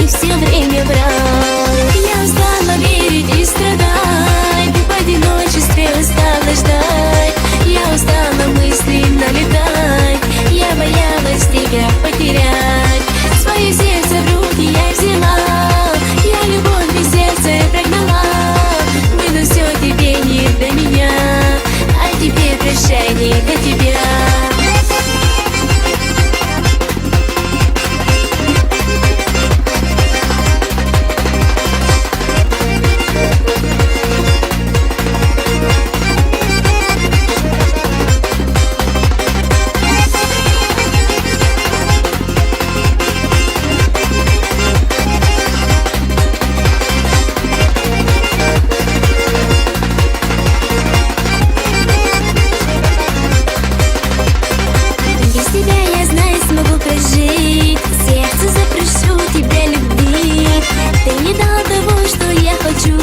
все время врал. Я устала верить и страдать, ты в одиночестве устала ждать. Я устала мысленно летать, я боялась тебя потерять. Свое сердце в руки я взяла, я любовь без сердца прогнала. Было все тебе не до меня, а теперь прощай, не до тебя. Сердце запрошу тебя любви, ты не дал того, что я хочу,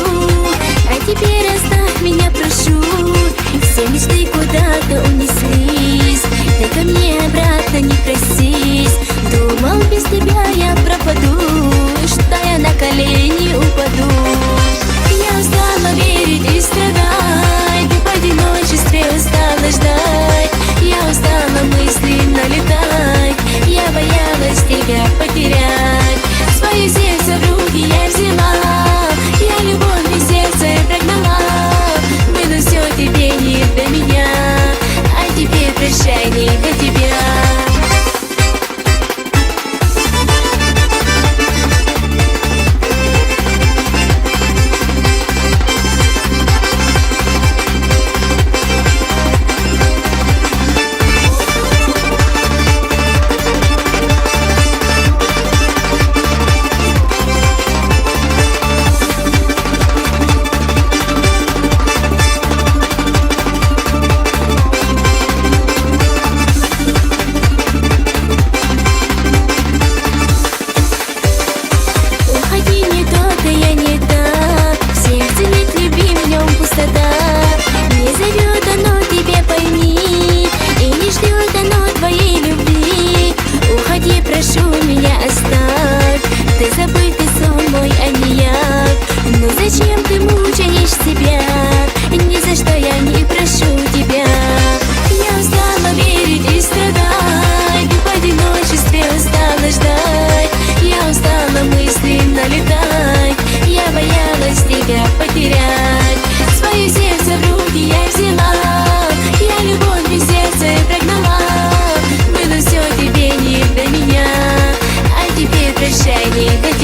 а теперь оставь меня, прошу. Все мечты куда-то унеслись, ты ко мне обратно не просись. Думал, без тебя я пропаду, что я на колени упаду. Я устала верить и страдать, ты в одиночестве устала ждать. Я устала мысленно летать, я боялась тебя потерять. Свое сердце в руки я взяла, я любовь без сердца прогнала. Было все тебе не до меня, а теперь прощай, не до тебя. Не зовет оно, тебе пойми, и не ждет оно твоей любви. Уходи, прошу, меня оставь, ты забытый сон мой, а не я. Но зачем ты мучаешь себя? Ни за что я не прошу тебя. Я устала верить и страдать, ты в одиночестве устала ждать. Я устала мысленно летать, я боялась тебя потерять. Свое сердце в руки я взяла, я любовь без сердца прогнала. Было все тебе не до меня, а теперь прощай, не до